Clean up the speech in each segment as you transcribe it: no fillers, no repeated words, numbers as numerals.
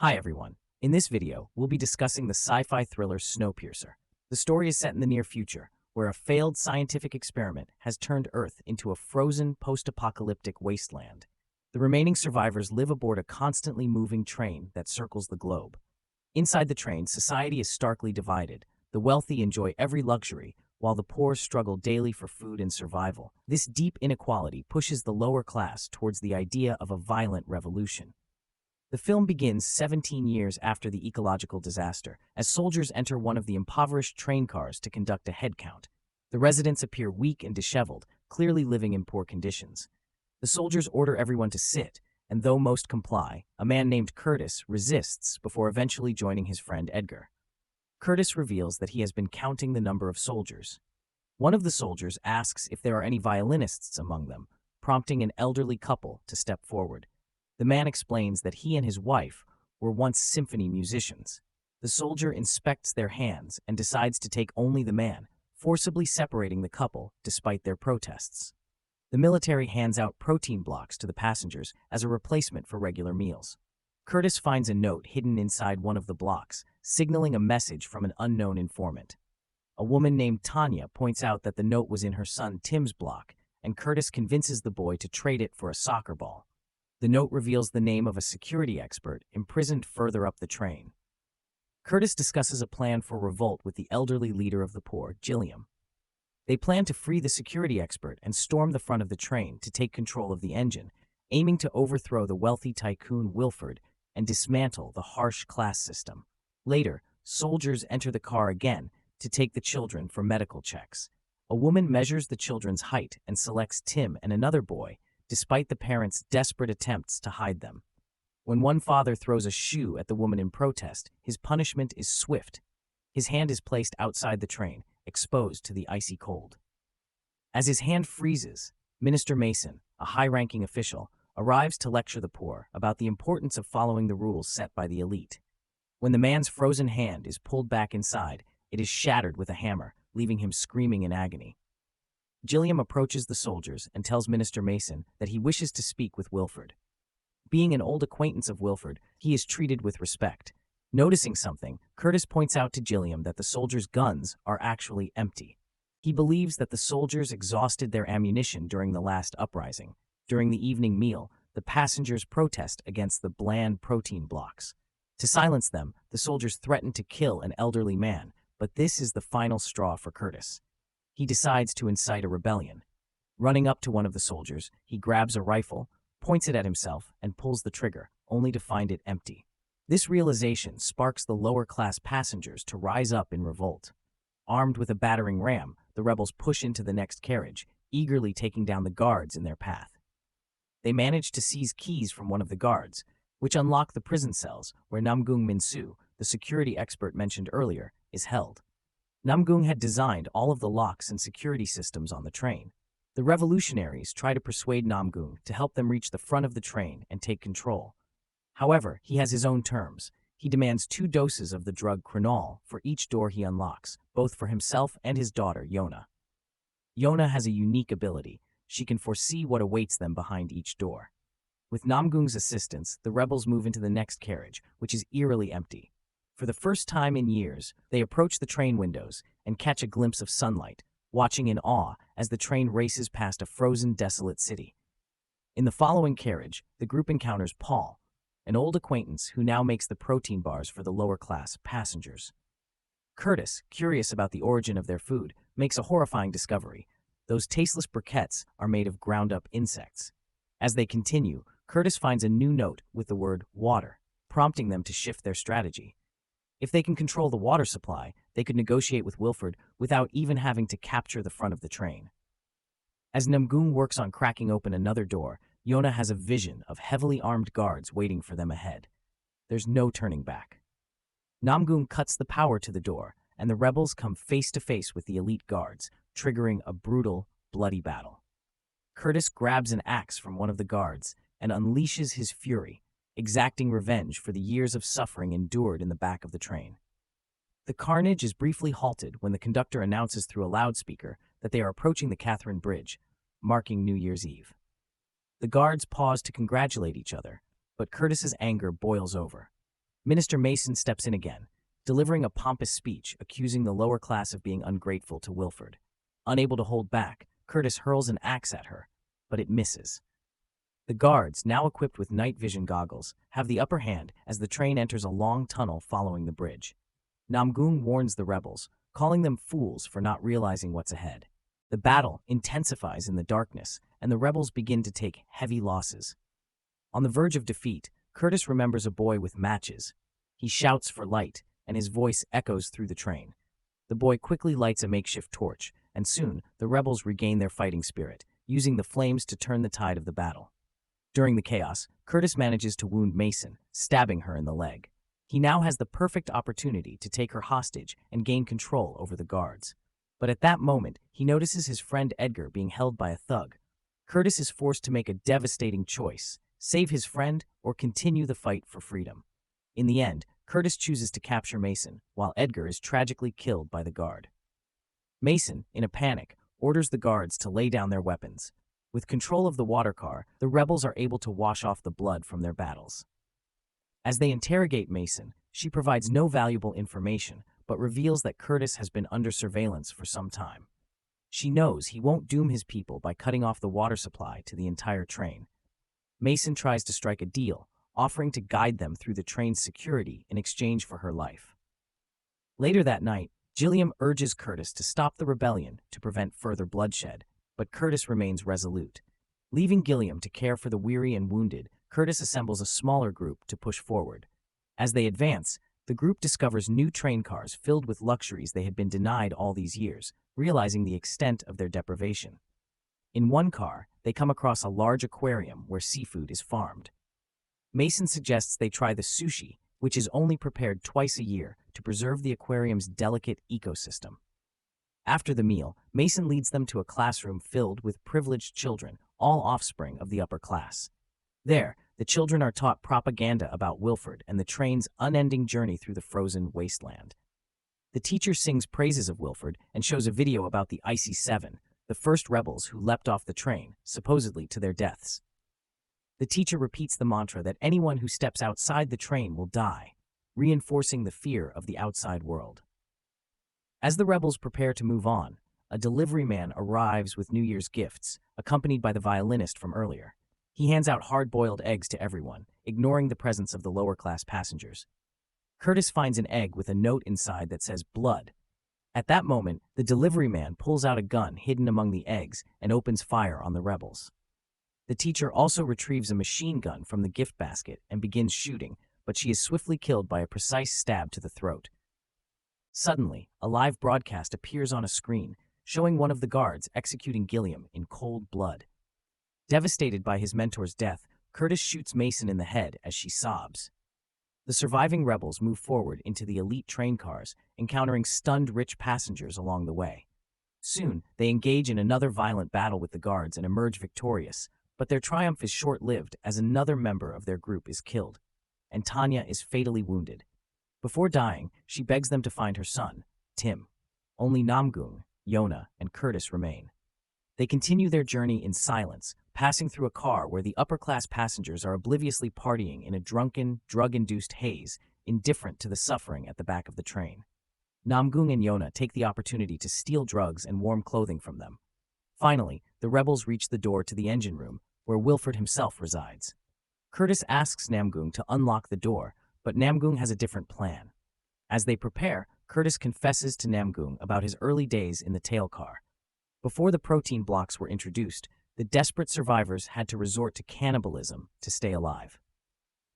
Hi everyone. In this video, we'll be discussing the sci-fi thriller Snowpiercer. The story is set in the near future, where a failed scientific experiment has turned Earth into a frozen post-apocalyptic wasteland. The remaining survivors live aboard a constantly moving train that circles the globe. Inside the train, society is starkly divided. The wealthy enjoy every luxury, while the poor struggle daily for food and survival. This deep inequality pushes the lower class towards the idea of a violent revolution. The film begins 17 years after the ecological disaster, as soldiers enter one of the impoverished train cars to conduct a head count. The residents appear weak and disheveled, clearly living in poor conditions. The soldiers order everyone to sit, and though most comply, a man named Curtis resists before eventually joining his friend Edgar. Curtis reveals that he has been counting the number of soldiers. One of the soldiers asks if there are any violinists among them, prompting an elderly couple to step forward. The man explains that he and his wife were once symphony musicians. The soldier inspects their hands and decides to take only the man, forcibly separating the couple despite their protests. The military hands out protein blocks to the passengers as a replacement for regular meals. Curtis finds a note hidden inside one of the blocks, signaling a message from an unknown informant. A woman named Tanya points out that the note was in her son Tim's block, and Curtis convinces the boy to trade it for a soccer ball. The note reveals the name of a security expert imprisoned further up the train. Curtis discusses a plan for revolt with the elderly leader of the poor, Gilliam. They plan to free the security expert and storm the front of the train to take control of the engine, aiming to overthrow the wealthy tycoon Wilford and dismantle the harsh class system. Later, soldiers enter the car again to take the children for medical checks. A woman measures the children's height and selects Tim and another boy, despite the parents' desperate attempts to hide them. When one father throws a shoe at the woman in protest, his punishment is swift. His hand is placed outside the train, exposed to the icy cold. As his hand freezes, Minister Mason, a high-ranking official, arrives to lecture the poor about the importance of following the rules set by the elite. When the man's frozen hand is pulled back inside, it is shattered with a hammer, leaving him screaming in agony. Gilliam approaches the soldiers and tells Minister Mason that he wishes to speak with Wilford. Being an old acquaintance of Wilford, he is treated with respect. Noticing something, Curtis points out to Gilliam that the soldiers' guns are actually empty. He believes that the soldiers exhausted their ammunition during the last uprising. During the evening meal, the passengers protest against the bland protein blocks. To silence them, the soldiers threaten to kill an elderly man, but this is the final straw for Curtis. He decides to incite a rebellion. Running up to one of the soldiers, he grabs a rifle, points it at himself, and pulls the trigger, only to find it empty. This realization sparks the lower-class passengers to rise up in revolt. Armed with a battering ram, the rebels push into the next carriage, eagerly taking down the guards in their path. They manage to seize keys from one of the guards, which unlock the prison cells where Namgung Minsu, the security expert mentioned earlier, is held. Namgung had designed all of the locks and security systems on the train. The revolutionaries try to persuade Namgung to help them reach the front of the train and take control. However, he has his own terms. He demands 2 doses of the drug Crenol for each door he unlocks, both for himself and his daughter, Yona. Yona has a unique ability. She can foresee what awaits them behind each door. With Namgung's assistance, the rebels move into the next carriage, which is eerily empty. For the first time in years, they approach the train windows and catch a glimpse of sunlight, watching in awe as the train races past a frozen, desolate city. In the following carriage, the group encounters Paul, an old acquaintance who now makes the protein bars for the lower-class passengers. Curtis, curious about the origin of their food, makes a horrifying discovery. Those tasteless briquettes are made of ground-up insects. As they continue, Curtis finds a new note with the word water, prompting them to shift their strategy. If they can control the water supply, they could negotiate with Wilford without even having to capture the front of the train. As Namgung works on cracking open another door, Yona has a vision of heavily armed guards waiting for them ahead. There's no turning back. Namgung cuts the power to the door, and the rebels come face to face with the elite guards, triggering a brutal, bloody battle. Curtis grabs an axe from one of the guards and unleashes his fury, exacting revenge for the years of suffering endured in the back of the train. The carnage is briefly halted when the conductor announces through a loudspeaker that they are approaching the Catherine Bridge, marking New Year's Eve. The guards pause to congratulate each other, but Curtis's anger boils over. Minister Mason steps in again, delivering a pompous speech accusing the lower class of being ungrateful to Wilford. Unable to hold back, Curtis hurls an axe at her, but it misses. The guards, now equipped with night vision goggles, have the upper hand as the train enters a long tunnel following the bridge. Namgung warns the rebels, calling them fools for not realizing what's ahead. The battle intensifies in the darkness, and the rebels begin to take heavy losses. On the verge of defeat, Curtis remembers a boy with matches. He shouts for light, and his voice echoes through the train. The boy quickly lights a makeshift torch, and soon the rebels regain their fighting spirit, using the flames to turn the tide of the battle. During the chaos, Curtis manages to wound Mason, stabbing her in the leg. He now has the perfect opportunity to take her hostage and gain control over the guards. But at that moment, he notices his friend Edgar being held by a thug. Curtis is forced to make a devastating choice: save his friend or continue the fight for freedom. In the end, Curtis chooses to capture Mason, while Edgar is tragically killed by the guard. Mason, in a panic, orders the guards to lay down their weapons. With control of the water car, the rebels are able to wash off the blood from their battles. As they interrogate Mason, she provides no valuable information, but reveals that Curtis has been under surveillance for some time. She knows he won't doom his people by cutting off the water supply to the entire train. Mason tries to strike a deal, offering to guide them through the train's security in exchange for her life. Later that night, Gilliam urges Curtis to stop the rebellion to prevent further bloodshed, but Curtis remains resolute. Leaving Gilliam to care for the weary and wounded, Curtis assembles a smaller group to push forward. As they advance, the group discovers new train cars filled with luxuries they had been denied all these years, realizing the extent of their deprivation. In one car, they come across a large aquarium where seafood is farmed. Mason suggests they try the sushi, which is only prepared twice a year to preserve the aquarium's delicate ecosystem. After the meal, Mason leads them to a classroom filled with privileged children, all offspring of the upper class. There, the children are taught propaganda about Wilford and the train's unending journey through the frozen wasteland. The teacher sings praises of Wilford and shows a video about the Icy Seven, the first rebels who leapt off the train, supposedly to their deaths. The teacher repeats the mantra that anyone who steps outside the train will die, reinforcing the fear of the outside world. As the rebels prepare to move on, a delivery man arrives with New Year's gifts, accompanied by the violinist from earlier. He hands out hard-boiled eggs to everyone, ignoring the presence of the lower-class passengers. Curtis finds an egg with a note inside that says blood. At that moment, the delivery man pulls out a gun hidden among the eggs and opens fire on the rebels. The teacher also retrieves a machine gun from the gift basket and begins shooting, but she is swiftly killed by a precise stab to the throat. Suddenly, a live broadcast appears on a screen, showing one of the guards executing Gilliam in cold blood. Devastated by his mentor's death, Curtis shoots Mason in the head as she sobs. The surviving rebels move forward into the elite train cars, encountering stunned rich passengers along the way. Soon, they engage in another violent battle with the guards and emerge victorious, but their triumph is short-lived as another member of their group is killed, and Tanya is fatally wounded. Before dying, she begs them to find her son, Tim. Only Namgung, Yona, and Curtis remain. They continue their journey in silence, passing through a car where the upper-class passengers are obliviously partying in a drunken, drug-induced haze, indifferent to the suffering at the back of the train. Namgung and Yona take the opportunity to steal drugs and warm clothing from them. Finally, the rebels reach the door to the engine room, where Wilford himself resides. Curtis asks Namgung to unlock the door, but Namgung has a different plan. As they prepare, Curtis confesses to Namgung about his early days in the tail car. Before the protein blocks were introduced, the desperate survivors had to resort to cannibalism to stay alive.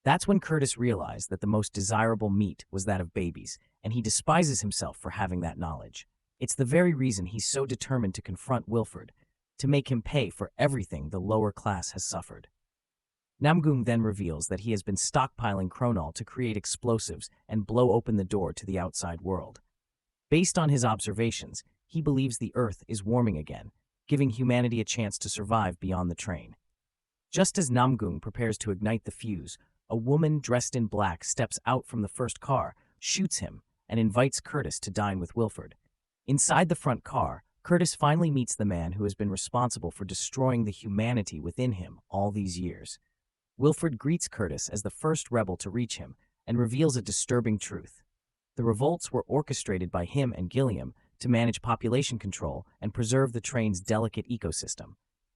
That's when Curtis realized that the most desirable meat was that of babies, and he despises himself for having that knowledge. It's the very reason he's so determined to confront Wilford, to make him pay for everything the lower class has suffered. Namgung then reveals that he has been stockpiling chronol to create explosives and blow open the door to the outside world. Based on his observations, he believes the Earth is warming again, giving humanity a chance to survive beyond the train. Just as Namgung prepares to ignite the fuse, a woman dressed in black steps out from the first car, shoots him, and invites Curtis to dine with Wilford. Inside the front car, Curtis finally meets the man who has been responsible for destroying the humanity within him all these years. Wilford greets Curtis as the first rebel to reach him and reveals a disturbing truth. The revolts were orchestrated by him and Gilliam to manage population control and preserve the train's delicate ecosystem.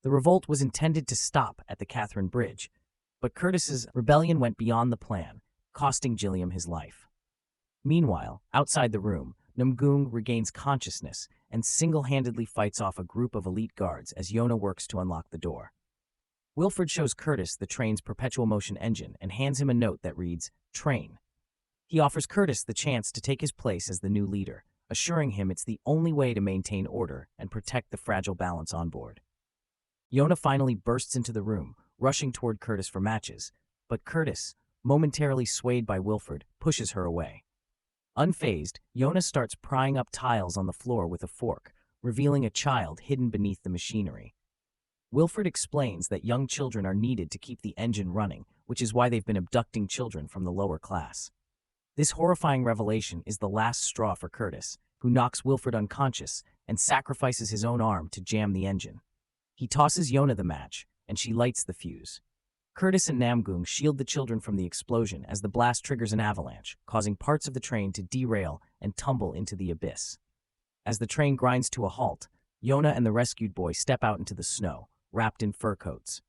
The revolt was intended to stop at the Catherine Bridge, but Curtis's rebellion went beyond the plan, costing Gilliam his life. Meanwhile, outside the room, Namgung regains consciousness and single-handedly fights off a group of elite guards as Yona works to unlock the door. Wilford shows Curtis the train's perpetual motion engine and hands him a note that reads, "Train." He offers Curtis the chance to take his place as the new leader, assuring him it's the only way to maintain order and protect the fragile balance on board. Yona finally bursts into the room, rushing toward Curtis for matches, but Curtis, momentarily swayed by Wilford, pushes her away. Unfazed, Yona starts prying up tiles on the floor with a fork, revealing a child hidden beneath the machinery. Wilford explains that young children are needed to keep the engine running, which is why they've been abducting children from the lower class. This horrifying revelation is the last straw for Curtis, who knocks Wilford unconscious and sacrifices his own arm to jam the engine. He tosses Yona the match, and she lights the fuse. Curtis and Namgung shield the children from the explosion as the blast triggers an avalanche, causing parts of the train to derail and tumble into the abyss. As the train grinds to a halt, Yona and the rescued boy step out into the snow, wrapped in fur coats.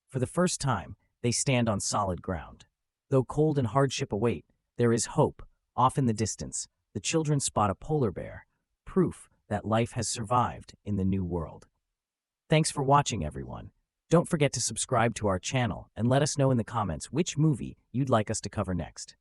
For the first time, they stand on solid ground. Though cold and hardship await, there is hope. Off in the distance, the children spot a polar bear, proof that life has survived in the new world. Thanks for watching, everyone. Don't forget to subscribe to our channel and let us know in the comments which movie you'd like us to cover next.